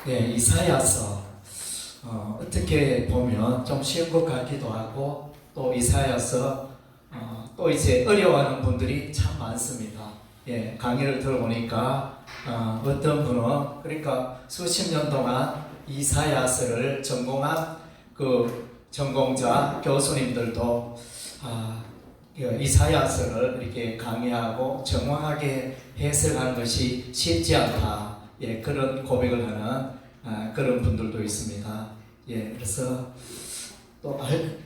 네, 이사야서 어떻게 보면 좀 쉬운 것 같기도 하고 또 이사야서 또 이제 어려워하는 분들이 참 많습니다. 예, 강의를 들어보니까 어떤 분은 그러니까 수십 년 동안 이사야서를 전공한 그 전공자 교수님들도 이사야서를 이렇게 강의하고 정확하게 해석하는 것이 쉽지 않다. 예, 그런 고백을 하는 그런 분들도 있습니다. 예, 그래서 또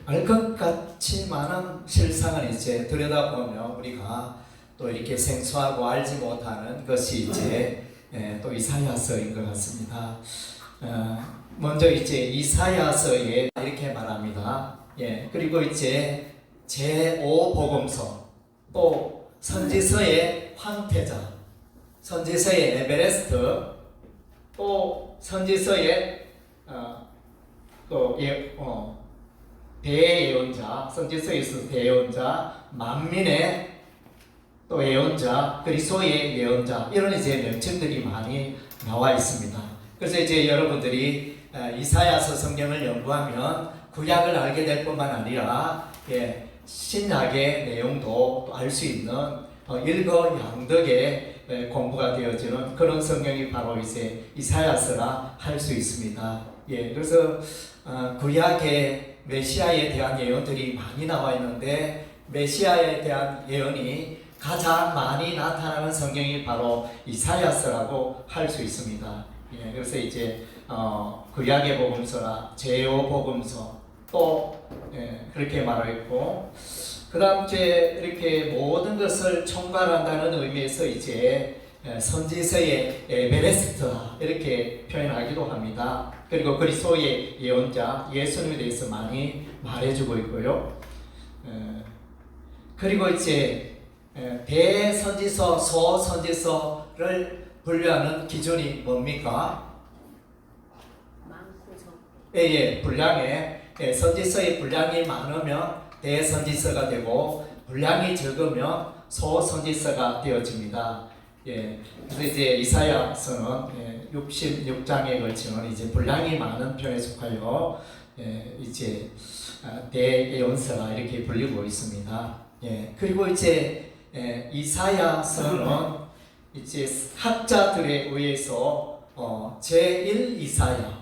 알 것 같지만은 실상은 이제 들여다보면 우리가 또 이렇게 생소하고 알지 못하는 것이 이제 또 이사야서인 것 같습니다. 먼저 이제 이사야서에 이렇게 말합니다. 예, 그리고 이제 제5복음서 또 선지서의 황태자, 선지서의 에베레스트, 또 선지서의 대예언자, 선지서에서 대예언자, 만민의 또 예언자, 그리스도의 예언자, 이런 이제 명칭들이 많이 나와 있습니다. 그래서 이제 여러분들이 이사야서 성경을 연구하면 구약을 알게 될 뿐만 아니라 신약의 내용도 알 수 있는 일거양득의 공부가 되어지는 그런 성경이 바로 이제 이사야서라 할 수 있습니다. 예, 그래서 구약의 메시아에 대한 예언들이 많이 나와 있는데 메시아에 대한 예언이 가장 많이 나타나는 성경이 바로 이사야서라고 할 수 있습니다. 예, 그래서 이제 구약의 복음서라 제5복음서 또 그렇게 말하고 그 다음 이제 이렇게 모든 것을 총괄한다는 의미에서 이제 선지서의 에베레스트라 이렇게 표현하기도 합니다. 그리고 그리스도의 예언자 예수님에 대해서 많이 말해주고 있고요. 그리고 이제 대선지서, 소선지서를 분류하는 기준이 뭡니까? 분량에 선지서의 분량이 많으면 대선지서가 되고 분량이 적으면 소선지서가 되어집니다. 예, 그래서 이제 이사야서는 66장에 걸치는 이제 분량이 많은 편에 속하여 이제 대예언서라 이렇게 불리고 있습니다. 예, 그리고 이제 이사야서는 이제 학자들에 의해서 제1 이사야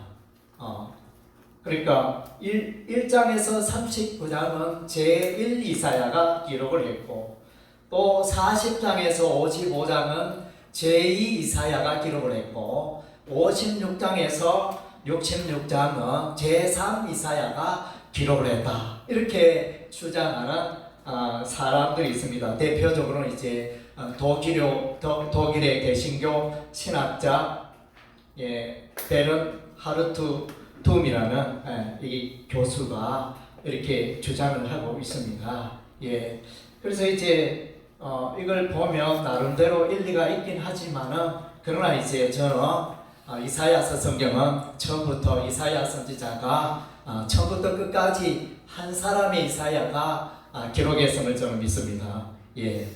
그러니까 1장에서 39장은 제1 이사야가 기록을 했고 또 40장에서 55장은 제2 이사야가 기록을 했고 56장에서 66장은 제3 이사야가 기록을 했다. 이렇게 주장하는 사람들이 있습니다. 대표적으로는 이제 독일의 개신교 신학자 베른 하르트툼이라는 이 교수가 이렇게 주장을 하고 있습니다. 예, 그래서 이제 이걸 보면 나름대로 일리가 있긴 하지만은 그러나 이제 저는 이사야서 성경은 처음부터 이사야 선지자가 처음부터 끝까지 한 사람의 이사야가 기록했음을 저는 믿습니다. 예.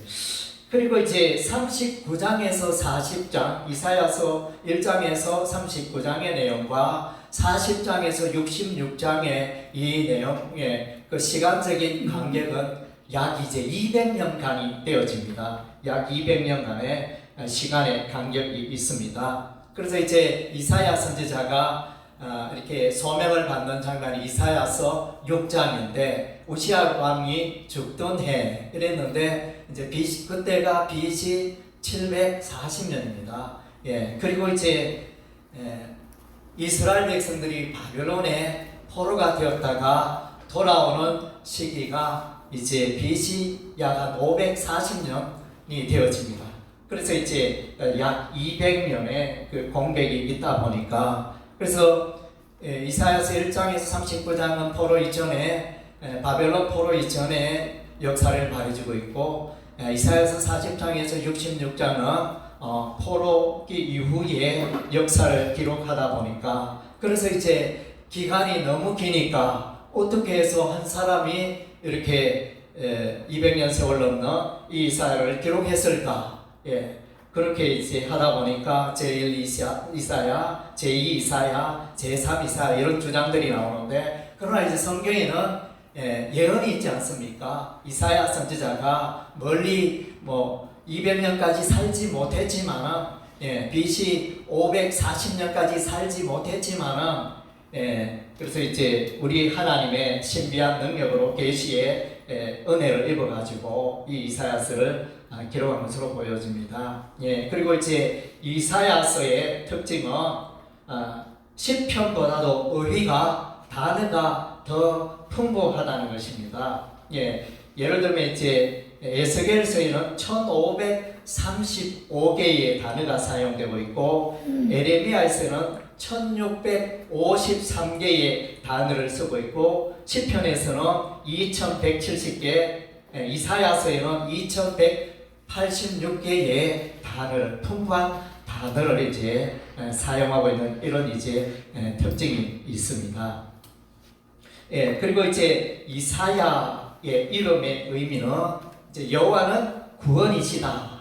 그리고 이제 39장에서 40장, 이사야서 1장에서 39장의 내용과 40장에서 66장의 이 내용의 그 시간적인 간격은 약 이제 200년간이 되어집니다. 약 200년간의 시간의 간격이 있습니다. 그래서 이제 이사야 선지자가 이렇게 소명을 받는 장면이 이사야서 6장인데 우시야 왕이 죽던 해 이랬는데 이제 그때가 BC 740년입니다. 예, 그리고 이제 이스라엘 백성들이 바벨론의 포로가 되었다가 돌아오는 시기가 이제 BC 약 한 540년이 되어집니다. 그래서 이제 약 200년의 그 공백이 있다 보니까 그래서 이사야서 1장에서 39장은 포로 이전에 바벨론 포로 이전에 역사를 말해주고 있고 이사야서 40장에서 66장은 포로기 이후의 역사를 기록하다 보니까 그래서 이제 기간이 너무 기니까 어떻게 해서 한 사람이 이렇게 200년 세월 넘는 이 이사야를 기록했을까? 예, 그렇게 이제 하다 보니까 제1 이사야, 제2 이사야, 제3 이사야 이런 주장들이 나오는데, 그러나 이제 성경에는 예언이 있지 않습니까? 이사야 선지자가 멀리 200년까지 살지 못했지만은, BC 540년까지 살지 못했지만은, 그래서 이제 우리 하나님의 신비한 능력으로 계시의 은혜를 입어가지고 이 이사야서를 기록한 것으로 보여집니다. 그리고 이제 이사야서의 특징은 시편보다도 의미가 단어가 더 풍부하다는 것입니다. 예를 들면 이제 에스겔서에는 1535개의 단어가 사용되고 있고, 에레미야에서는 1653개의 단어를 쓰고 있고, 시편에서는 2170개, 이사야서에는 2186개의 단어를, 풍부한 단어를 이제 사용하고 있는 이런 이제 특징이 있습니다. 그리고 이제 이사야의 이름의 의미는 이제 여호와는 구원이시다,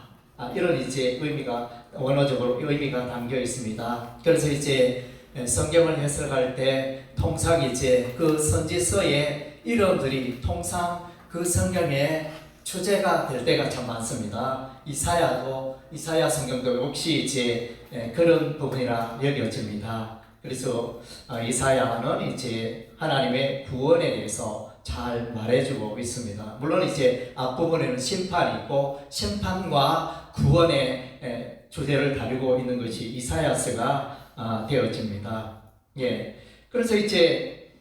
이런 이제 의미가, 원어적으로 의미가 담겨 있습니다. 그래서 이제 성경을 해석할 때 통상 이제 그 선지서의 이름들이 통상 그 성경의 주제가 될 때가 참 많습니다. 이사야 성경도 역시 이제 그런 부분이라 여겨집니다. 그래서 이사야는 이제 하나님의 구원에 대해서 잘 말해주고 있습니다. 물론 이제 앞부분에는 심판이 있고, 심판과 구원의 주제를 다루고 있는 것이 이사야서가 되어집니다. 그래서 이제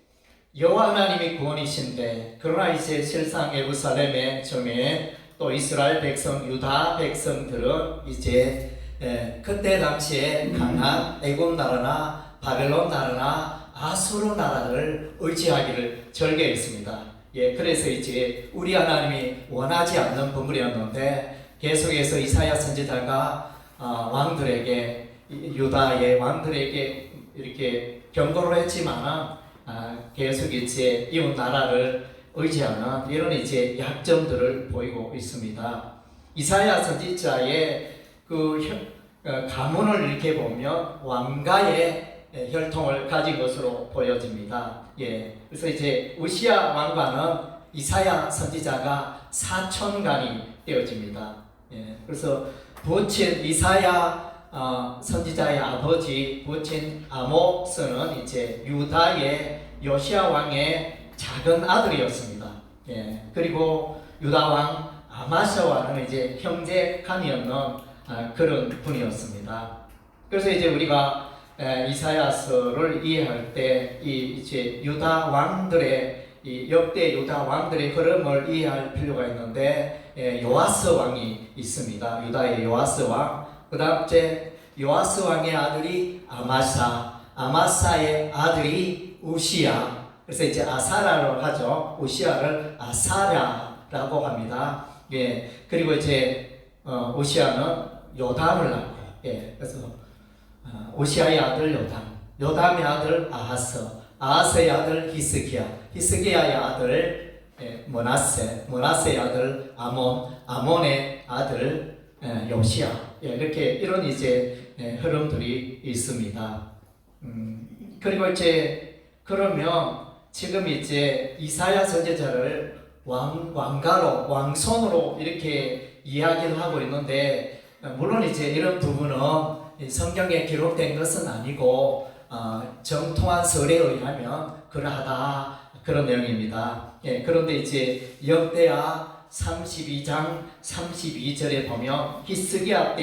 여호와 하나님이 구원이신데, 그러나 이제 실상 예루살렘의 점에 또 이스라엘 백성, 유다 백성들은 이제 그때 당시에 강한 애굽 나라나 바벨론 나라나 아수르 나라를 의지하기를 절개했습니다. 그래서 이제 우리 하나님이 원하지 않는 부분이었는데, 계속해서 이사야 선지자가 왕들에게, 유다의 왕들에게 이렇게 경고를 했지만 계속 이제 이웃 나라를 의지하는 이런 이제 약점들을 보이고 있습니다. 이사야 선지자의 그 가문을 이렇게 보면 왕가의 혈통을 가진 것으로 보여집니다. 그래서 이제 우시야 왕과는 이사야 선지자가 사촌간이 되어집니다. 그래서 부친 이사야 선지자의 아버지 부친 아모스는 이제 유다의 요시야 왕의 작은 아들이었습니다. 그리고 유다 왕 아마샤와는 이제 형제간이었는 그런 분이었습니다. 그래서 이제 우리가 이사야서를 이해할 때 이제 유다 왕들의 이 역대 유다 왕들의 흐름을 이해할 필요가 있는데, 요아스 왕이 있습니다. 유다의 요아스 왕. 그다음 이제 요아스 왕의 아들이 아마사의 아들이 우시야. 그래서 이제 아사라로 하죠. 우시야를 아사랴라고 합니다. 그리고 이제 우시야는 요담을 낳고, 그래서 우시야의 아들 요담의 아들 아하스의 아들 히스기야의 아들 머나세의 아들 아몬의 아들 요시야. 이렇게 이런 이제 흐름들이 있습니다. 그리고 이제 그러면 지금 이제 이사야 선지자를 왕가로, 왕손으로 이렇게 이야기를 하고 있는데, 물론 이제 이런 부분은 성경에 기록된 것은 아니고 정통한 설에 의하면 그러하다, 그런 내용입니다. 그런데 이제 역대하 32장 32절에 보면 히스기야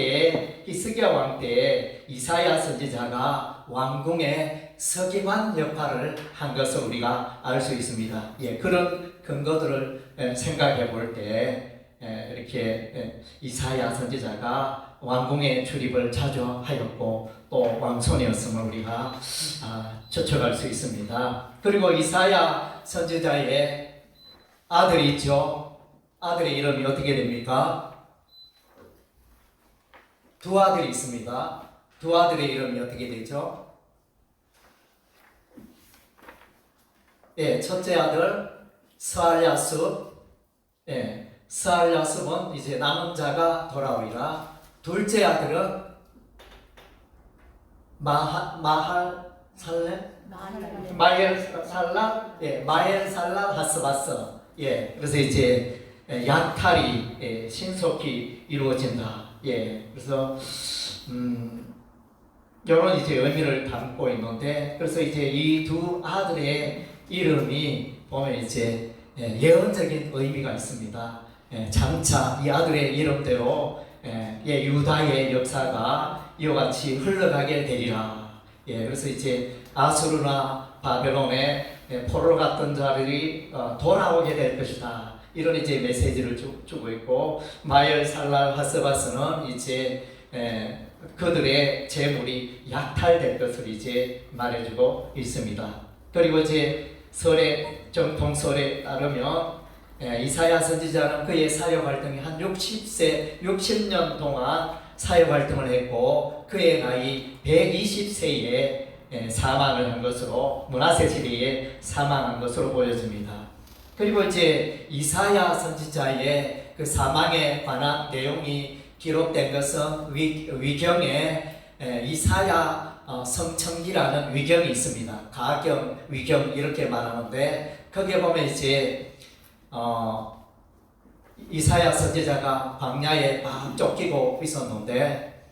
왕 때에 이사야 선지자가 왕궁의 서기관 역할을 한 것을 우리가 알 수 있습니다. 그런 근거들을 생각해 볼 때 이렇게 이사야 선지자가 왕궁의 출입을 자주 하였고 또 왕손이었음을 우리가 추측할 수 있습니다. 그리고 이사야 선지자의 아들이 있죠. 아들의 이름이 어떻게 됩니까? 두 아들이 있습니다. 두 아들의 이름이 어떻게 되죠? 첫째 아들 스알랴습, 스알랴습은 이제 남은 자가 돌아오리라. 둘째 아들은 마헬살랄 하스바스. 예, 그래서 이제 약탈이 신속히 이루어진다. 예, 그래서 이런 이제 의미를 담고 있는데, 그래서 이제 이 두 아들의 이름이 보면 이제 예언적인 의미가 있습니다. 장차 이 아들의 이름대로 유다의 역사가 이와 같이 흘러가게 되리라. 그래서 이제 아수르나 바벨론의 포로 같은 자들이 돌아오게 될 것이다. 이런 이제 메시지를 주고 있고, 마엘살랄 하스바스는 이제 그들의 재물이 약탈될 것을 이제 말해주고 있습니다. 그리고 이제 정통설에 따르면 이사야 선지자는 그의 사역 활동이 한 60년 동안 사역 활동을 했고, 그의 나이 120세에 사망을 한 것으로, 므낫세 시대에 사망한 것으로 보여집니다. 그리고 이제 이사야 선지자의 그 사망에 관한 내용이 기록된 것은 위경에 이사야 성청기라는 위경이 있습니다. 가경, 위경 이렇게 말하는데, 거기에 보면 이제 이사야 선지자가 광야에 막 쫓기고 있었는데,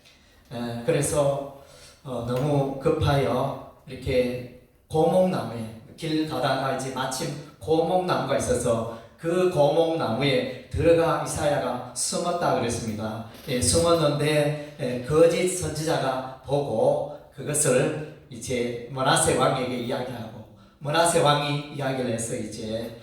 그래서 너무 급하여 이렇게 고목나무에 길 가다가 이제 마침 고목나무가 있어서 그 고목나무에 들어가 이사야가 숨었다 그랬습니다. 숨었는데 거짓 선지자가 보고 그것을 이제 므낫세 왕에게 이야기하고, 므낫세 왕이 이야기를 해서 이제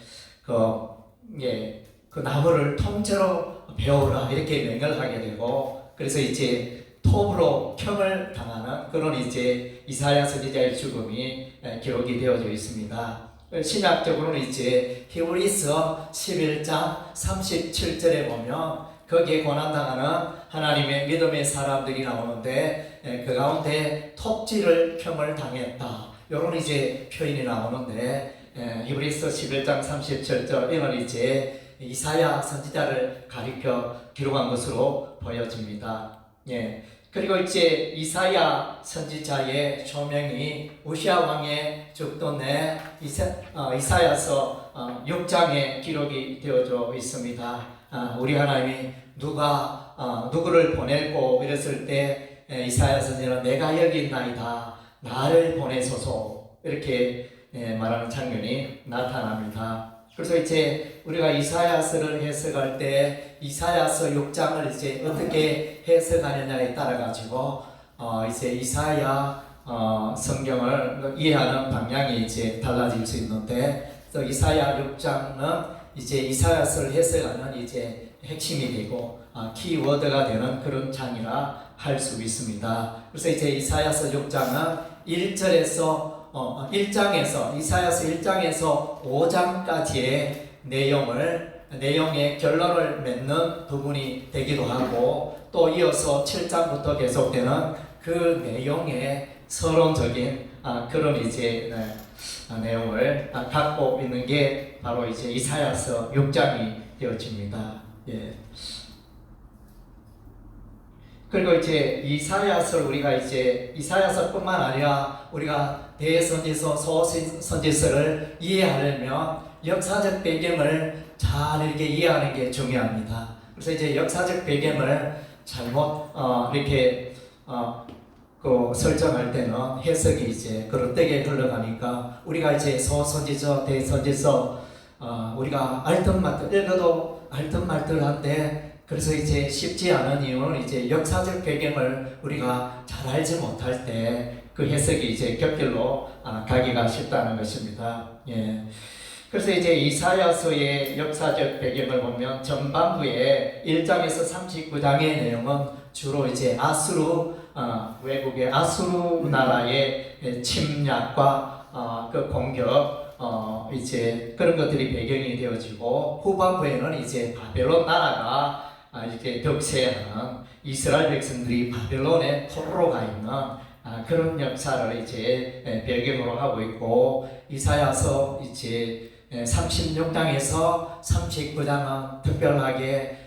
그 나무를 통째로 베어오라 이렇게 명령을 하게 되고, 그래서 이제 톱으로 켬을 당하는 그런 이제 이사야 선지자의 죽음이 기록이 되어져 있습니다. 신약적으로는 이제 히브리서 11장 37절에 보면 거기에 고난당하는 하나님의 믿음의 사람들이 나오는데, 그 가운데 톱질을 켬을 당했다, 이런 이제 표현이 나오는데, 히브리서 11장 37절 이제 이사야 선지자를 가리켜 기록한 것으로 보여집니다. 그리고 이제 이사야 선지자의 조명이 우시아 왕의 죽돈에 이사야서 6장에 기록이 되어져 있습니다. 우리 하나님이 누구를 보낼고 이랬을 때 이사야 선지자는 내가 여기 있나이다, 나를 보내소서 이렇게 말하는 장면이 나타납니다. 그래서 이제 우리가 이사야서를 해석할 때 이사야서 6장을 이제 어떻게 해석하느냐에 따라 가지고 이제 이사야 성경을 이해하는 방향이 이제 달라질 수 있는데, 그래서 이사야 6장은 이제 이사야서를 해석하는 이제 핵심이 되고 키워드가 되는 그런 장이라 할 수 있습니다. 그래서 이제 이사야서 6장은 1장에서 이사야서 1장에서 5장까지의 내용의 결론을 맺는 부분이 되기도 하고, 또 이어서 7장부터 계속되는 그 내용의 서론적인 그런 이제 내용을 갖고 있는 게 바로 이제 이사야서 6장이 되어집니다. 그리고 이제 이사야서를 우리가 이제 이사야서뿐만 아니라 우리가 대선지서, 소선지서를 이해하려면 역사적 배경을 잘 이렇게 이해하는 게 중요합니다. 그래서 이제 역사적 배경을 잘못 이렇게 설정할 때는 해석이 이제 그릇되게 흘러가니까, 우리가 이제 소선지서, 대선지서 우리가 알듯말듯 읽어도 알듯말듯한데, 그래서 이제 쉽지 않은 이유는 이제 역사적 배경을 우리가 잘 알지 못할 때 그 해석이 이제 곁길로 가기가 쉽다는 것입니다. 그래서 이제 이사야서의 역사적 배경을 보면 전반부에 1장에서 39장의 내용은 주로 이제 아수르 외국의 아수르 나라의 침략과 그 공격 이제 그런 것들이 배경이 되어지고, 후반부에는 이제 바벨론 나라가 이렇게 득세하는 이스라엘 백성들이 바벨론에 포로로 가 있는 그런 역사를 이제 배경으로 하고 있고, 이사야서 이제 36장에서 39장은 특별하게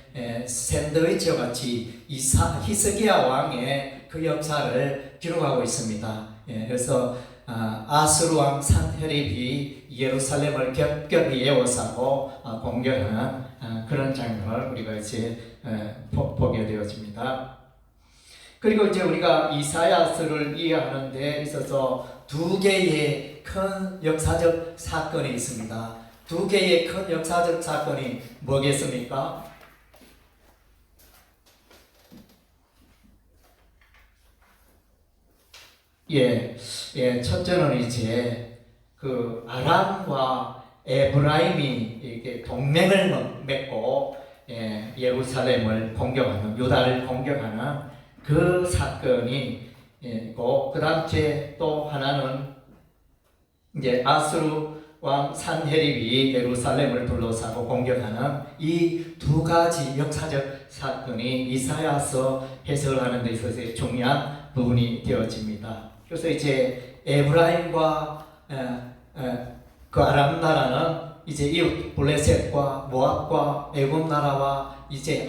샌드위치와 같이 히스기야 왕의 그 역사를 기록하고 있습니다. 그래서 아수르 왕 산헤립이 예루살렘을 겹겹이 에워싸고 공격하는 그런 장면을 우리가 이제 보게 되어집니다. 그리고 이제 우리가 이사야서를 이해하는 데 있어서 두 개의 큰 역사적 사건이 있습니다. 두 개의 큰 역사적 사건이 뭐겠습니까? 첫째는 이제 그 아람과 에브라임이 이렇게 동맹을 맺고 예루살렘을 공격하는, 유다를 공격하는 그 사건이 있고, 그 다음 또 하나는 이제 아수르 왕 산헤립이 예루살렘을 둘러싸고 공격하는 이 두 가지 역사적 사건이 이사야서 해석을 하는 데 있어서 중요한 부분이 되어집니다. 그래서 이제 에브라임과 그 아람 나라는 이제 이웃 블레셋과 모압과 애굽 나라와 이제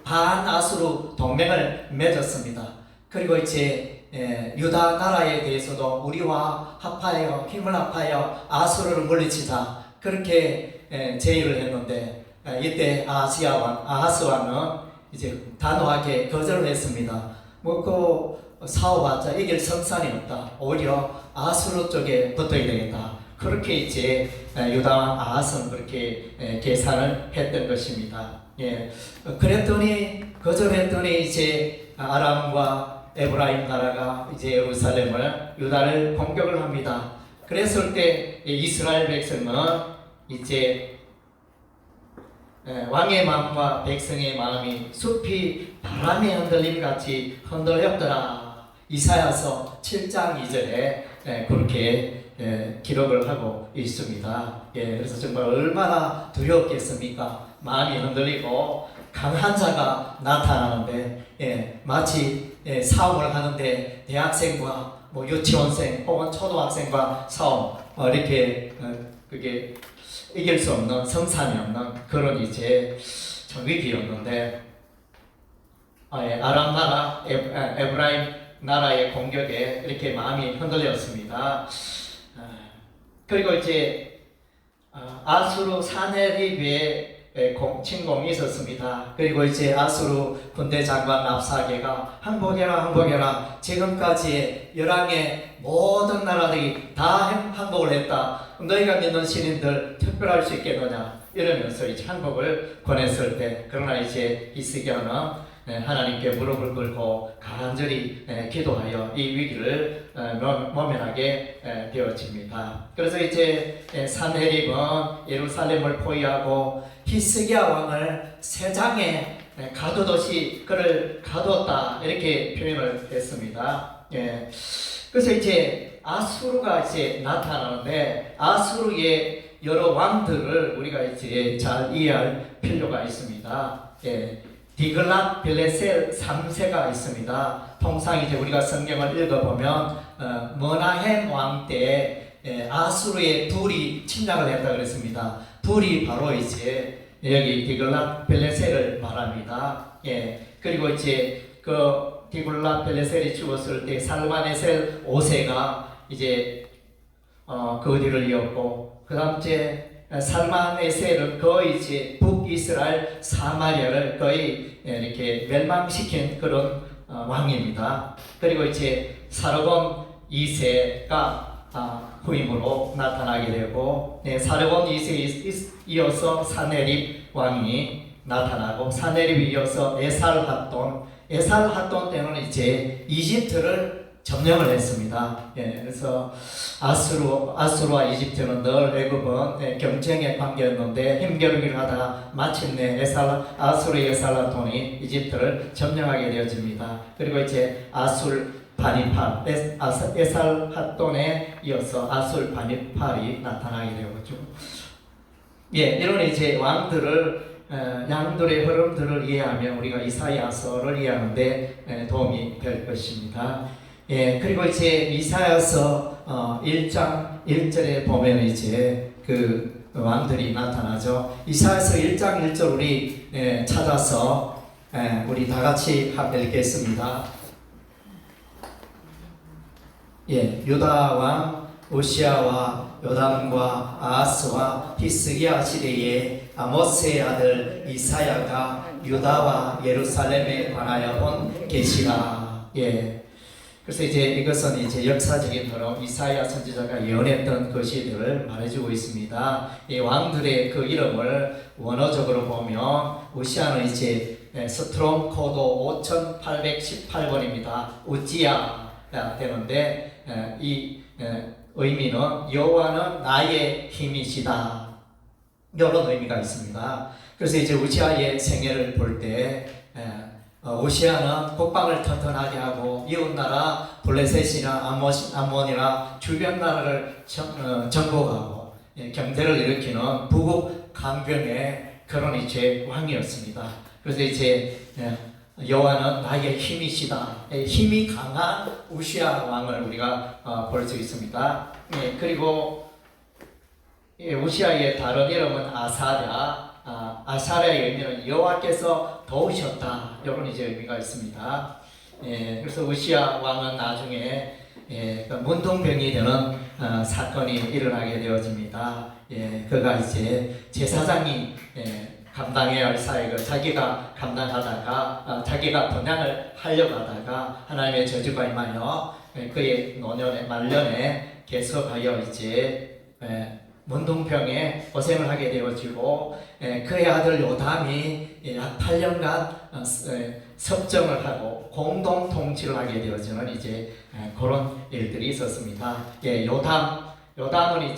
반아수르 동맹을 맺었습니다. 그리고 이제 유다 나라에 대해서도 우리와 합하여 힘을 합하여 아수르를 물리치자 그렇게 제의를 했는데, 이때 아하스 왕은 이제 단호하게 거절을 했습니다. 그 싸워봤자 이길 성산이 없다. 오히려 아수르 쪽에 붙어야 되겠다. 그렇게 이제 유다 왕 아하스는 그렇게 계산을 했던 것입니다. 그랬더니 거절했더니 이제 아람과 에브라임 나라가 이제 예루살렘을 유다를 공격을 합니다. 그랬을 때 이스라엘 백성은 이제 왕의 마음과 백성의 마음이 숲이 바람에 흔들림 같이 흔들렸더라. 이사야서 7장 2절에 그렇게 기록을 하고 있습니다. 그래서 정말 얼마나 두렵겠습니까? 마음이 흔들리고 강한 자가 나타나는데, 마치 싸움을 하는데 대학생과 유치원생 혹은 초등학생과 싸움, 이렇게 그게 이길 수 없는, 성산이 없는 그런 이제 참 위기였는데, 아람 나라, 에브라임 나라의 공격에 이렇게 마음이 흔들렸습니다. 그리고 이제 아수르 사네립의 침공이 있었습니다. 그리고 이제 아수르 군대 장관 랍사게가 항복해라 지금까지의 열왕의 모든 나라들이 다 항복을 했다. 너희가 믿는 신인들 특별할 수 있겠느냐 이러면서 이제 항복을 권했을 때, 그러나 이제 히스기야는 하나님께 무릎을 꿇고 간절히 기도하여 이 위기를 모면하게 되어집니다. 그래서 이제 산헤립은 예루살렘을 포위하고 히스기야 왕을 세 장에 가두듯이 그를 가두었다 이렇게 표현을 했습니다. 그래서 이제 아수르가 이제 나타나는데, 아수르의 여러 왕들을 우리가 이제 잘 이해할 필요가 있습니다. 디글랏 빌레셀 3세가 있습니다. 통상 이제 우리가 성경을 읽어보면 머나헴 왕 때 아수르의 불이 침략을 했다 그랬습니다. 불이 바로 이제 여기 디글랏 빌레셀을 말합니다. 그리고 이제 그 디글랏 빌레셀이 죽었을 때 살마네셀 5세가 이제 그 뒤를 이었고, 그 다음 이제 살마네셀은 거의 이제 북이스라엘 사마리아를 거의 이렇게 멸망시킨 그런 왕입니다. 그리고 이제 사르곤 2세가 후임으로 나타나게 되고, 사르곤 2세에 이어서 사네립 왕이 나타나고, 사네립이 이어서 에살핫돈 때는 이제 이집트를 점령을 했습니다. 그래서 아수르와 이집트는 늘 애굽은 경쟁의 관계였는데 힘겨루기를 하다가 마침내 아수르의 에살핫돈이 이집트를 점령하게 되어집니다. 그리고 이제 에살핫돈에 이어서 아술바니팔이 나타나게 되었죠. 이런 이제 왕들을 양들의 흐름들을 이해하면 우리가 이사야서를 이해하는데 도움이 될 것입니다. 그리고 이제 이사야서 1장 1절에 보면 이제 그 왕들이 나타나죠. 이사야서 1장 1절 우리 찾아서 우리 다 같이 읽겠습니다. 유다 왕 우시아와 요담과 아하스와 히스기야 시대에 아모스의 아들 이사야가 유다와 예루살렘에 관하여 본 계시라. 그래서 이것은 역사적인 흐름, 이사야 선지자가 예언했던 그 시대를 말해주고 있습니다. 이 왕들의 그 이름을 원어적으로 보면 우시아는 스트롱 코드 5818번입니다. 우찌야가 되는데 이 의미는 여호와는 나의 힘이시다, 이런 의미가 있습니다. 그래서 우시아의 생애를 볼 때 우시아는 국방을 튼튼하게 하고 이웃나라 블레셋이나 암몬이나 주변 나라를 정복하고 경제를 일으키는 부국 강병의 그런 왕이었습니다. 그래서 여호와는 나의 힘이시다, 힘이 강한 우시아 왕을 우리가 볼 수 있습니다. 그리고 우시아의 다른 이름은 아사랴. 아사랴의 의미는 여호와께서 도우셨다, 이런 의미가 있습니다. 그래서 우시아 왕은 나중에 문둥병이 되는 사건이 일어나게 되어집니다. 그가 제사장이 감당해야 할 사역을 자기가 감당하다가 자기가 번양을 하려고 하다가 하나님의 저주가 임하여 그의 노년에 말년에 개석하여 문둥병에 고생을 하게 되어지고 그의 아들 요담이 약 8년간 섭정을 하고 공동 통치를 하게 되어지는 그런 일들이 있었습니다. 요담은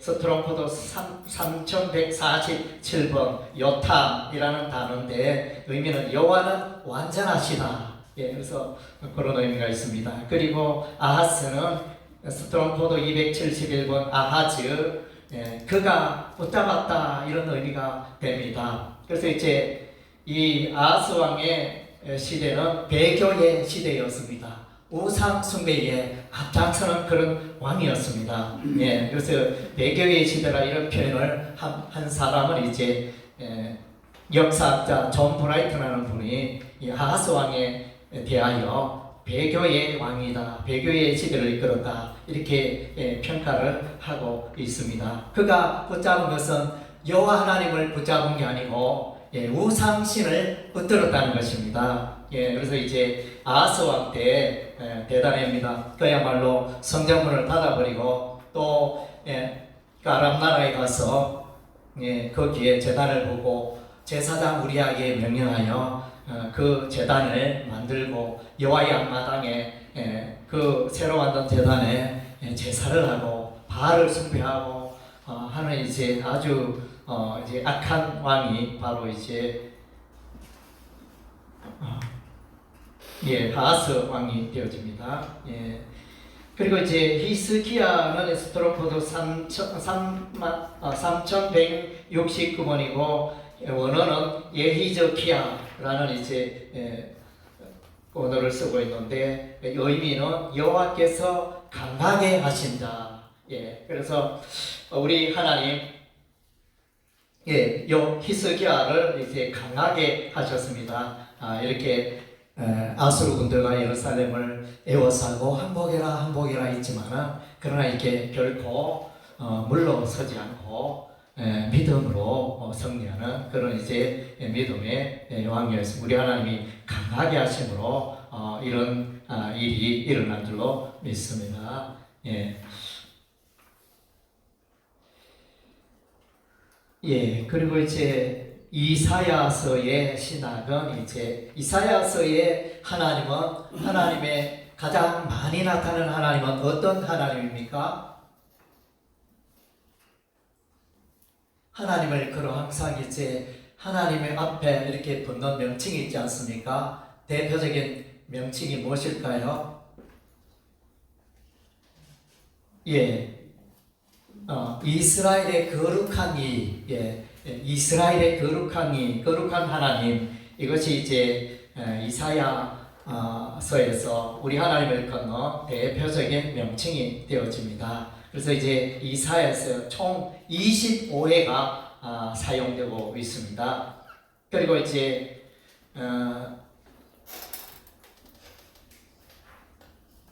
스트롱 코드 3147번 요탐이라는 단어인데 의미는 여호와는 완전하시다. 그래서 그런 의미가 있습니다. 그리고 아하스는 스트롱 코드 271번 아하즈, 그가 붙잡았다, 이런 의미가 됩니다. 그래서 이 아하스 왕의 시대는 배교의 시대였습니다. 우상 숭배에 앞장서는 그런 왕이었습니다. 그래서 배교의 시대라 이런 표현을 한 사람은 역사학자 존 브라이트라는 분이 이 아하스 왕에 대하여 배교의 왕이다, 배교의 시대를 이끌었다, 이렇게 평가를 하고 있습니다. 그가 붙잡은 것은 여호와 하나님을 붙잡은 게 아니고 우상신을 붙들었다는 것입니다. 그래서 아하스 왕 때 대단합니다. 그야말로 성전문을 닫아버리고 또 아람 나라에 가서 거기에 제단을 보고 제사장 우리아에게 명령하여 그 제단을 만들고 여호와의 앞마당에 그 새로 만든 제단에 제사를 하고 바알을 숭배하고 하는 아주 악한 왕이 바로 아하스 왕이 되어집니다. 그리고 히스기야는 스트롱 코드 3169번이고 원어는 예히저키야라는 언어를 쓰고 있는데 의미는 여호와께서 강하게 하신다. 그래서 우리 하나님 히스기야를 강하게 하셨습니다. 이렇게 아수르 군대가 예루살렘을 에워싸고 항복해라 했지만 그러나 결코 물러서지 않고 믿음으로 승리하는 그런 믿음의 왕이었습니다. 우리 하나님이 강하게 하심으로 이런 일이 일어난 줄로 믿습니다. 그리고 이사야서의 신학은 이사야서의 하나님은 하나님의 가장 많이 나타나는 하나님은 어떤 하나님입니까? 하나님을 항상 하나님의 앞에 이렇게 붙는 명칭이 있지 않습니까? 대표적인 명칭이 무엇일까요? 이스라엘의 거룩한 이, 이스라엘의 거룩한 이, 거룩한 하나님, 이것이 이사야 서에서 우리 하나님을 건너 대표적인 명칭이 되어집니다. 그래서 이제 이사야서 총 25회가 사용되고 있습니다. 그리고 이제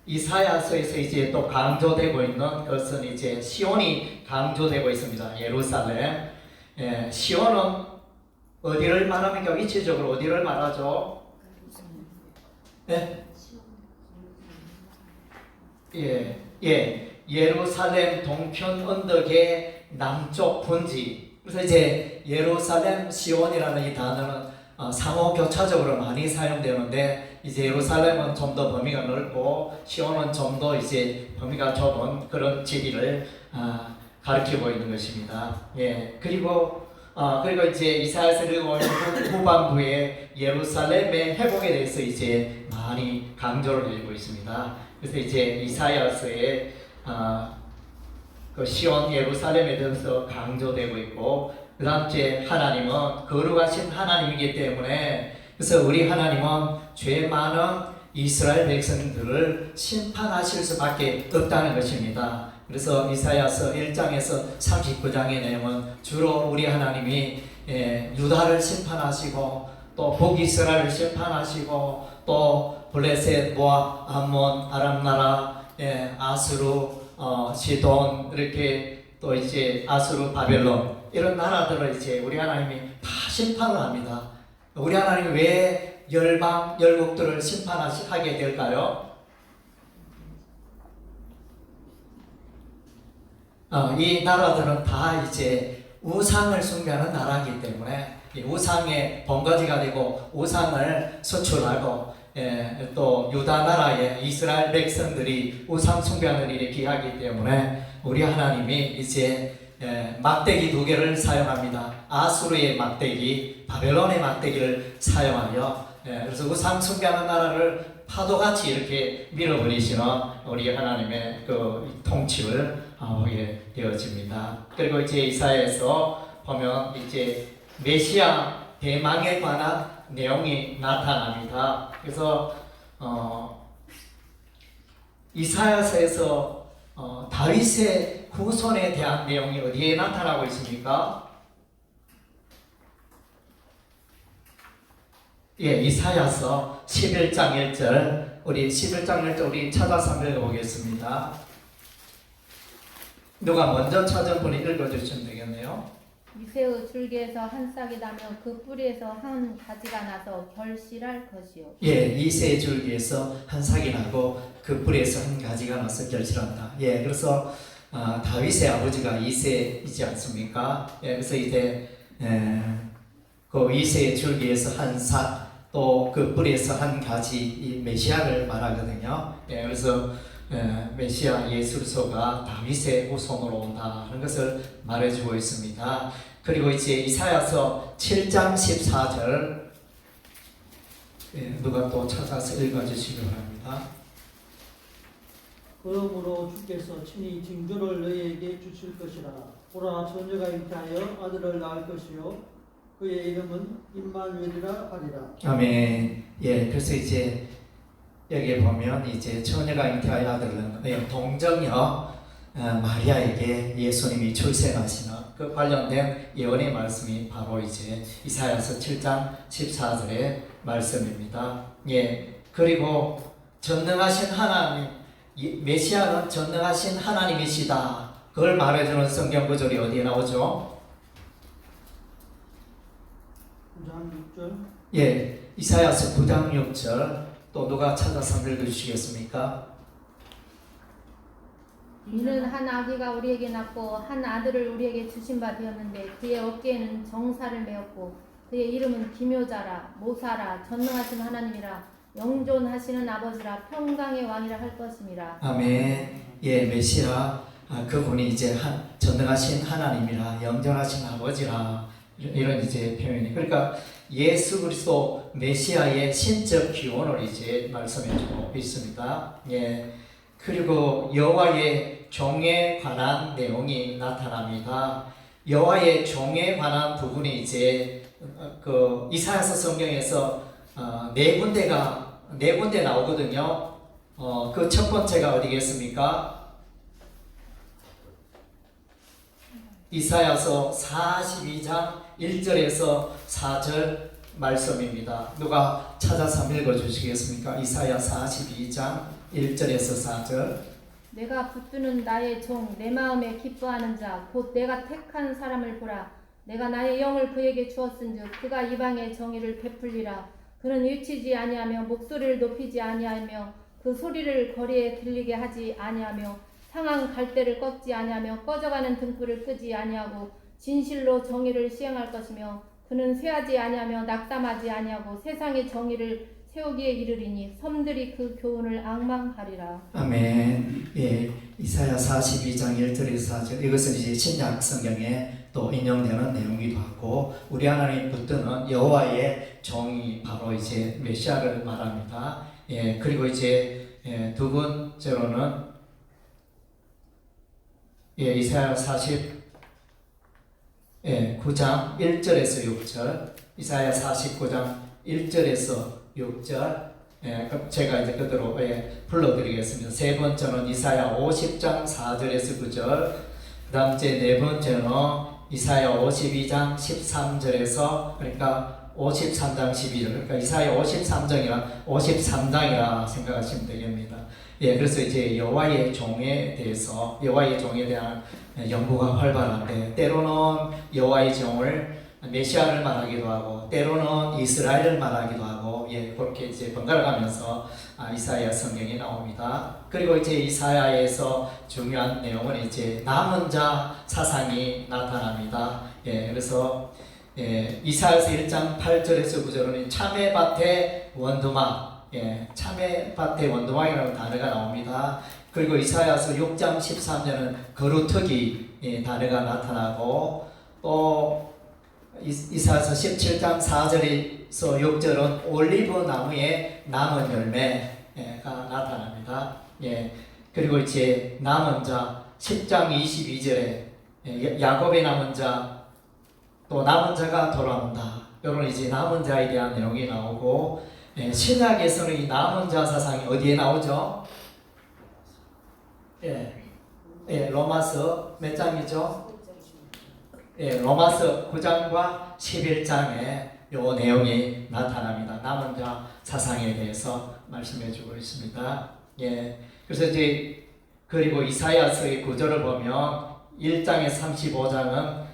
이사야서에서 이제 또 강조되고 있는 것은 이제 시온이 강조되고 있습니다. 예루살렘. 시온은 어디를 말합니까? 위치적으로 어디를 말하죠? 네? 예루살렘 동편 언덕의 남쪽 분지. 그래서 이제 예루살렘 시온이라는 이 단어는 상호 교차적으로 많이 사용되는데, 이제 예루살렘은 좀 더 범위가 넓고 시온은 좀 더 이제 범위가 좁은 그런 지리를 가리키고 있는 것입니다. 그리고 이제 이사야서 후반부에 예루살렘의 회복에 대해서 이제 많이 강조를 해주고 있습니다. 그래서 이제 이사야서에 그 시온 예루살렘에 대해서 강조되고 있고, 그 다음 주에 하나님은 거룩하신 하나님이기 때문에, 그래서 우리 하나님은 죄 많은 이스라엘 백성들을 심판하실 수밖에 없다는 것입니다. 그래서 이사야서 1장에서 39장의 내용은 주로 우리 하나님이 유다를 심판하시고 또 북이스라엘을 심판하시고 또 블레셋, 모압, 암몬, 아람 나라, 아수르, 시돈, 이렇게 또 이제 아수르, 바벨론 이런 나라들을 이제 우리 하나님이 다 심판을 합니다. 우리 하나님이 왜 열방, 열국들을 심판하게 될까요? 이 나라들은 다 이제 우상을 숭배하는 나라이기 때문에 우상의 본거지가 되고 우상을 수출하고, 또 유다 나라의 이스라엘 백성들이 우상 숭배하는 일에 기하기 때문에 우리 하나님이 이제 막대기 두 개를 사용합니다. 아수르의 막대기, 바벨론의 막대기를 사용하여 그래서 우상 숭배하는 나라를 파도같이 이렇게 밀어버리시는 우리 하나님의 그 통치를 보게 되어집니다. 그리고 이제 이사야에서 보면 이제 메시아 대망에 관한 내용이 나타납니다. 그래서 이사야서에서 다윗의 후손에 대한 내용이 어디에 나타나고 있습니까? 이사야서 11장 1절, 우리 11장 1절 우리 찾아서 읽어보겠습니다. 누가 먼저 찾은 분이 읽어주시면 되겠네요. 이새의 줄기에서 한 싹이 나며 그 뿌리에서 한 가지가 나서 결실할 것이요. 이새의 줄기에서 한 싹이 나고 그 뿌리에서 한 가지가 나서 결실한다. 그래서 다윗의 아버지가 이새이지 않습니까? 그래서 이제 그 이새의 줄기에서 한 싹, 또 그 뿌리에서 한 가지, 이 메시아를 말하거든요. 그래서 메시아 예수 그리스도가 다윗의 후손으로 온다 하는 것을 말해주고 있습니다. 그리고 이제 이사야서 7장 14절 누가 또 찾아서 읽어주시기 바랍니다. 그러므로 주께서 친히 징조를 너희에게 주실 것이라. 보라, 처녀가 잉태하여 아들을 낳을 것이요 그의 이름은 임마누엘이라 하리라. 아멘. 그래서 이제 여기에 보면 이제 처녀가 잉태하여 아들을 낳는 동정녀 마리아에게 예수님이 출생하시는 그 관련된 예언의 말씀이 바로 이제 이사야서 7장 14절의 말씀입니다. 그리고 전능하신 하나님, 메시아는 전능하신 하나님이시다. 그걸 말해주는 성경 구절이 어디에 나오죠? 9장 6절. 이사야서 9장 6절 또 누가 찾아서 읽어주시겠습니까? 이는 한 아기가 우리에게 낳고 한 아들을 우리에게 주신 바 되었는데 그의 어깨에는 정사를 메었고 그의 이름은 기묘자라, 모사라, 전능하신 하나님이라, 영존하시는 아버지라, 평강의 왕이라 할 것임이라. 아멘. 메시아 그분이 이제 전능하신 하나님이라, 영존하신 아버지라, 이런 이제 표현이. 그러니까 예수 그리스도 메시아의 신적 기원을 이제 말씀해주고 있습니다. 그리고 여호와의 종에 관한 내용이 나타납니다. 여호와의 종에 관한 부분이 이제 그 이사야서 성경에서 네 군데가 네 군데 나오거든요. 그 첫 번째가 어디겠습니까? 이사야서 42장 1절에서 4절 말씀입니다. 누가 찾아서 읽어주시겠습니까? 이사야 42장 1절에서 4절. 내가 붙드는 나의 종, 내 마음에 기뻐하는 자, 곧 내가 택한 사람을 보라. 내가 나의 영을 그에게 주었은즉 그가 이방의 정의를 베풀리라. 그는 일치지 아니하며 목소리를 높이지 아니하며 그 소리를 거리에 들리게 하지 아니하며 상한 갈대를 꺾지 아니하며 꺼져가는 등불을 끄지 아니하고 진실로 정의를 시행할 것이며 그는 쇠하지 아니하며 낙담하지 아니하고 세상의 정의를 세우기에 이르리니 섬들이 그 교훈을 앙망하리라. 아멘. 예, 이사야 42장 1절에서 4절. 이것은 이제 신약 성경에 또 인용되는 내용이기도 하고, 우리 하나님 붙드는 여호와의 종이 바로 이제 메시아를 말합니다. 예, 그리고 이제 두 번째로는 이사야 49장 1절에서 6절. 이사야 49장 1절에서 6절. 그럼 제가 이제 그대로 불러드리겠습니다. 세 번째는 이사야 50장 4절에서 9절. 그 다음 네 번째는 이사야 52장 13절에서, 그러니까 53장 12절. 그러니까 이사야 53장이라 생각하시면 되겠습니다. 예, 그래서 이제 여호와의 종에 대한 연구가 활발한데, 때로는 여호와의 종을 메시아를 말하기도 하고, 때로는 이스라엘을 말하기도 하고, 그렇게 이제 번갈아가면서 이사야 성경이 나옵니다. 그리고 이제 이사야에서 중요한 내용은 이제 남은 자 사상이 나타납니다. 그래서 이사야서 1장 8절에서 9절은 참외밭의 원두막, 참외밭의 원두막이라는 단어가 나옵니다. 그리고 이사야서 6장 13절은 거루터기 단어가 나타나고, 또 이사야서 17장 4절에서 6절은 올리브 나무의 남은 열매가 나타납니다. 그리고 이제 남은 자 10장 22절에 야곱의 남은 자, 또 남은 자가 돌아온다. 이런 이제 남은 자에 대한 내용이 나오고, 신약에서는 이 남은 자 사상이 어디에 나오죠? 로마서 몇 장이죠? 로마서 9장과 11장에 요 내용이 나타납니다. 남은 자 사상에 대해서 말씀해 주고 있습니다. 그래서 이제 그리고 이사야서의 구절을 보면 1장에 35장은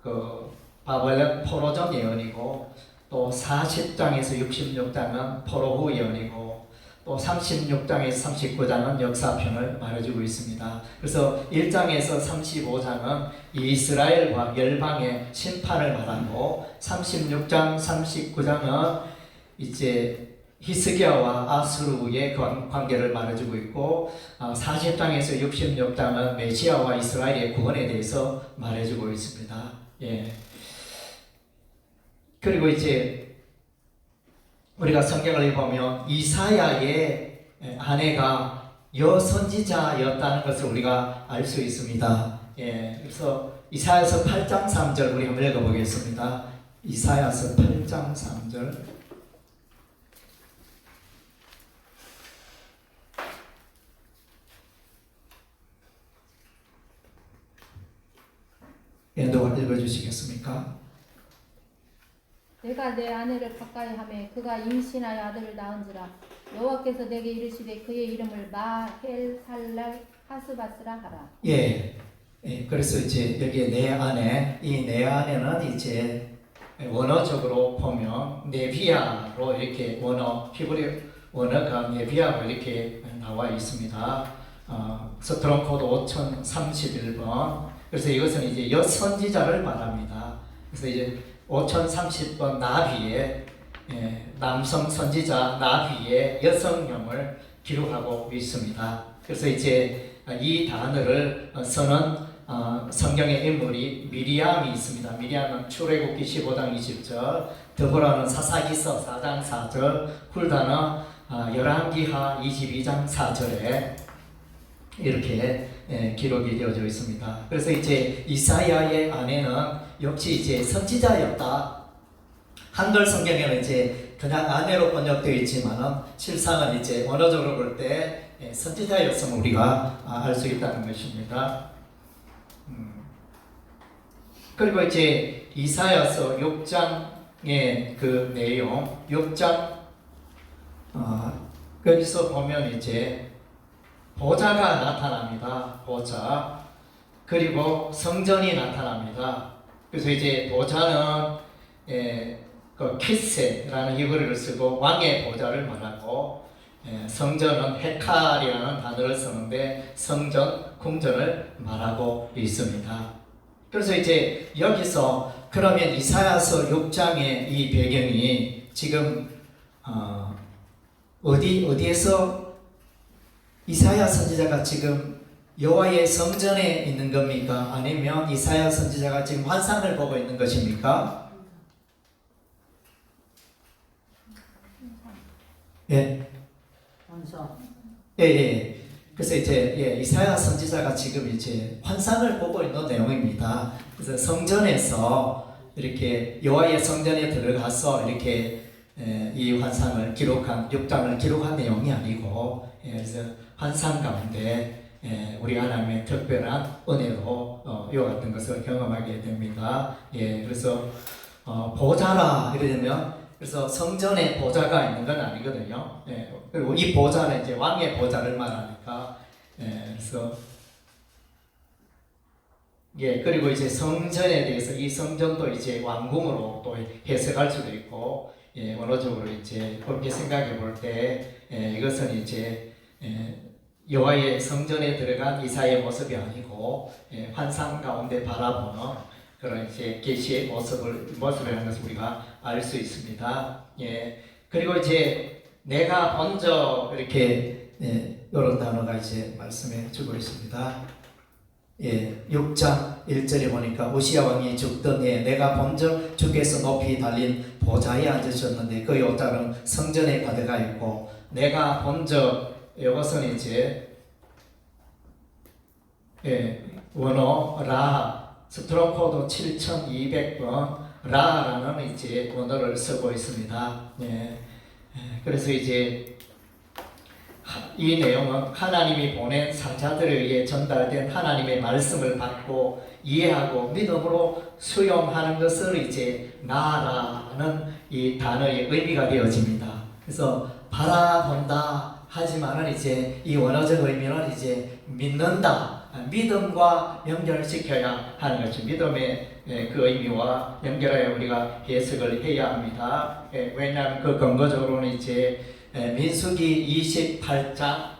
그 바벨론 포로전 예언이고, 또 40장에서 66장은 포로 후 예언이고, 또 36장에서 39장은 역사편을 말해주고 있습니다. 그래서 1장에서 35장은 이스라엘과 열방의 심판을 말하고, 36장, 39장은 이제 히스기야와 아수르의 관계를 말해주고 있고, 40장에서 66장은 메시아와 이스라엘의 구원에 대해서 말해주고 있습니다. 그리고 이제 우리가 성경을 보면 이사야의 아내가 여선지자였다는 것을 우리가 알 수 있습니다. 그래서 이사야서 8장 3절 우리 한번 읽어보겠습니다. 이사야서 8장 3절. 누가 읽어주시겠습니까? 내가 내 아내를 가까이 하매 그가 임신하여 아들을 낳은지라. 여호와께서 내게 이르시되 그의 이름을 마헬살랄 하스바스라 하라. 그래서 이제 여기 내 아내, 이 내 아내는 이제 원어적으로 보면 네비아로 이렇게 히브리 원어가 네비아로 이렇게 나와 있습니다. 스트롱 코드 5031번. 그래서 이것은 이제 여선지자를 말합니다. 그래서 이제 5030번 나비의 남성 선지자 나비의 여성형을 기록하고 있습니다. 그래서 이제 이 단어를 쓰는 성경의 인물이 미리암이 있습니다. 미리암은 출애굽기 15장 20절, 드보라는 사사기서 4장 4절, 훌다는 열왕기하 22장 4절에 이렇게 기록이 되어져 있습니다. 그래서 이제 이사야의 아내는 역시 이제 선지자였다. 한글 성경에는 이제 그냥 아내로 번역되어 있지만은 실상은 이제 원어적으로 볼 때 선지자였음을 우리가 알 수 있다는 것입니다. 그리고 이제 이사야서 6장의 그 내용, 6장 거기서 보면 이제 보좌가 나타납니다. 보좌. 그리고 성전이 나타납니다. 그래서 이제 보좌는 그 키세라는 히브리어를 쓰고 왕의 보좌를 말하고, 성전은 헤칼이라는 단어를 쓰는데 성전, 궁전을 말하고 있습니다. 그래서 이제 여기서 그러면 이사야서 6장의 이 배경이 지금 어디에서 이사야 선지자가 지금 여호와의 성전에 있는 겁니까? 아니면 이사야 선지자가 지금 환상을 보고 있는 것입니까? 예. 환상. 예. 그래서 이제 이사야 선지자가 지금 이제 환상을 보고 있는 내용입니다. 그래서 성전에서 이렇게 여호와의 성전에 들어가서 이렇게 이 환상을 기록한 6장을 기록한 내용이 아니고, 그래서 환상 가운데 우리 하나님의 특별한 은혜로 이와 같은 것을 경험하게 됩니다. 그래서 보좌라 이러면 그래서 성전에 보좌가 있는 건 아니거든요. 그리고 이 보좌는 이제 왕의 보좌를 말하니까, 그래서 그리고 이제 성전에 대해서 이 성전도 이제 왕궁으로 또 해석할 수도 있고, 원어적으로 이제 그렇게 생각해 볼 때 이것은 이제 여호와의 성전에 들어간 이사야의 모습이 아니고 환상 가운데 바라보는 그런 이제 계시의 모습이라는 것을 우리가 알 수 있습니다. 그리고 이제 내가 먼저 이렇게 이런 단어가 이제 말씀해 주고 있습니다. 6장 1절에 보니까 우시야 왕이 죽던 해 내가 먼저 주께서 높이 달린 보좌에 앉으셨는데 그 요자는 성전에 가득하 있고, 내가 먼저 이것은 이제 원어 라 스트롱 코드 7200번 라라는 이제 원어를 쓰고 있습니다. 그래서 이제 이 내용은 하나님이 보낸 사자들에 의해 전달된 하나님의 말씀을 받고 이해하고 믿음으로 수용하는 것을 이제 나라는 이 단어의 의미가 되어집니다. 그래서 바라본다 하지만은 이제 이 원어적 의미는 이제 믿는다, 믿음과 연결시켜야 하는 것이 믿음의 그 의미와 연결하여 우리가 해석을 해야 합니다. 왜냐하면 그 근거적으로는 이제 민수기 21장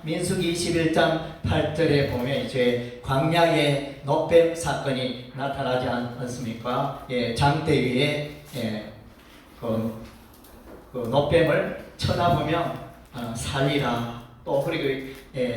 민수기 21장 8절에 보면 이제 광야에 노뱀 사건이 나타나지 않습니까? 장대 위에 그 노뱀을 쳐다보면 살리라. 또 그리고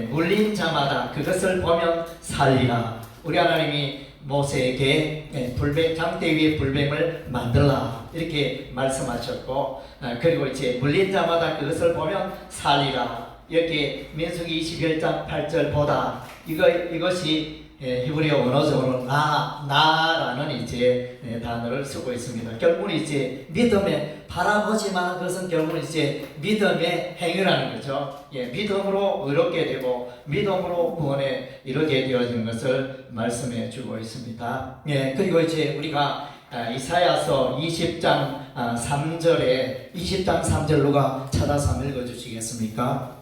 물린 자마다 그것을 보면 살리라. 우리 하나님이 모세에게 장대 위에 불뱀을 만들라 이렇게 말씀하셨고, 그리고 이제 물린 자마다 그것을 보면 살리라. 이렇게 민수기 21장 8절보다 이것이 히브리어 원어적으로 나라는 이제 단어를 쓰고 있습니다. 결국은 이제 믿음에 바라보지만 그것은 결국은 이제 믿음의 행위라는 거죠. 믿음으로 의롭게 되고 믿음으로 구원에 이르게 되어지는 것을 말씀해 주고 있습니다. 그리고 이제 우리가 이사야서 20장 3절에 20장 3절 누가 찾아서 한번 읽어주시겠습니까?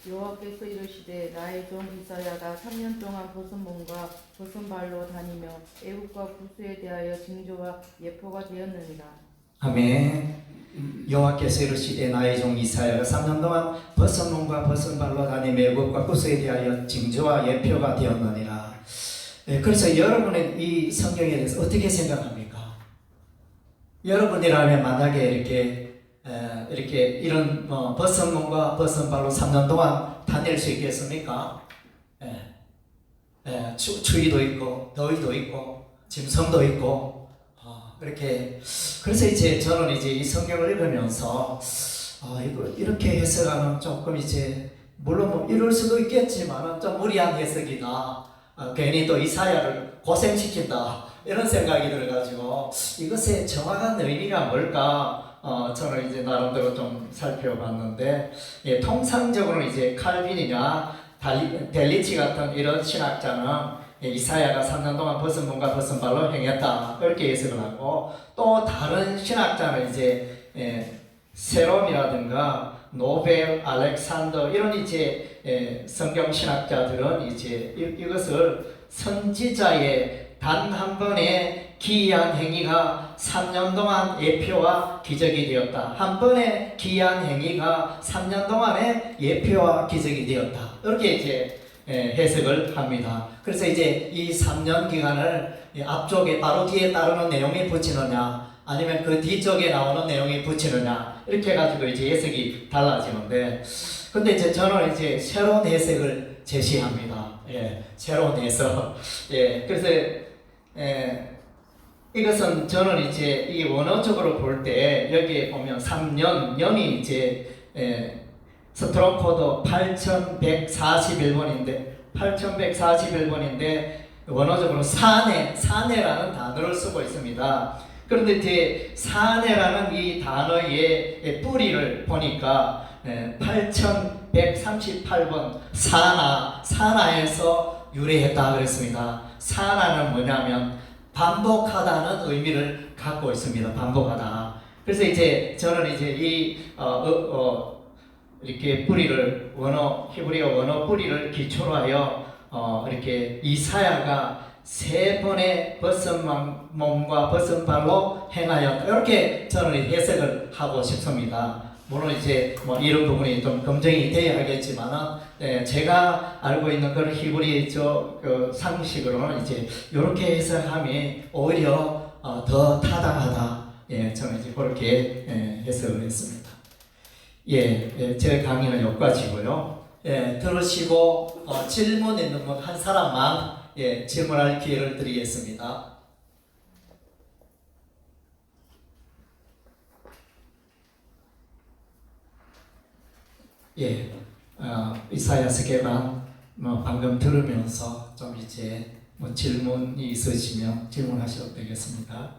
여호와께서 이르시되 나의 종 이사야가 3년 동안 벗은 몸과 벗은 발로 다니며 애국과 구수에 대하여 징조와 예표가 되었느니라. 아멘. 여호와께서 이르시되 나의 종 이사야가 3년 동안 벗은 몸과 벗은 발로 다니며 애국과 구수에 대하여 징조와 예표가 되었느니라. 그래서 여러분은 이 성경에 대해서 어떻게 생각합니까? 여러분이라면 만약에 이렇게 이런 벗은 몸과 벗은 발로 3년 동안 다닐 수 있겠습니까? 추위도 있고 더위도 있고 짐승도 있고 이렇게. 그래서 이제 저는 이제 이 성경을 읽으면서 이거 이렇게 해석하면 조금 이제 물론 뭐 이럴 수도 있겠지만 좀 무리한 해석이다. 괜히 또 이사야를 고생시킨다 이런 생각이 들어가지고 이것의 정확한 의미가 뭘까 저는 이제 나름대로 좀 살펴봤는데, 예, 통상적으로는 이제 칼빈이나 델리치 같은 이런 신학자는 이사야가 3년 동안 벗은 몸과 벗은 발로 행했다 이렇게 해석을 하고, 또 다른 신학자는 이제 세롬이라든가 노벨, 알렉산더 이런 이제 성경 신학자들은 이제 이것을 선지자의 단 한 번의 기이한 행위가 3년 동안 예표와 기적이 되었다. 한 번의 기이한 행위가 3년 동안의 예표와 기적이 되었다. 이렇게 이제 해석을 합니다. 그래서 이제 이 3년 기간을 앞쪽에 바로 뒤에 따르는 내용이 붙이느냐, 아니면 그 뒤쪽에 나오는 내용이 붙이느냐, 이렇게 해가지고 이제 해석이 달라지는데, 근데 이제 저는 이제 새로운 해석을 제시합니다. 새로운 해석. 그래서 이것은 저는 이제 이 원어적으로 볼 때 여기에 보면 3년, 년이 이제 스트로코드 8141번인데 원어적으로 사내라는 단어를 쓰고 있습니다. 그런데 이제 사내라는 이 단어의 뿌리를 보니까 8138번 사나에서 유래했다 그랬습니다. 사나는 뭐냐면 반복하다는 의미를 갖고 있습니다. 반복하다. 그래서 이제 저는 이제 이 이렇게 뿌리를 히브리어 원어 뿌리를 기초로 하여 이렇게 이사야가 3번의 벗은 몸과 벗은 발로 행하였다. 이렇게 저는 해석을 하고 싶습니다. 물론 이제 뭐 이런 부분이 좀 검증이 돼야 하겠지만은, 제가 알고 있는 그런 히브리적 그 상식으로는 이제 이렇게 해석함이 오히려 더 타당하다. 저는 이제 그렇게 해석을 했습니다. 제 강의는 여기까지고요. 들으시고 질문 있는 분 한 사람만 질문할 기회를 드리겠습니다. 이사야서계만 방금 들으면서 좀 이제 질문이 있으시면 질문하셔도 되겠습니다.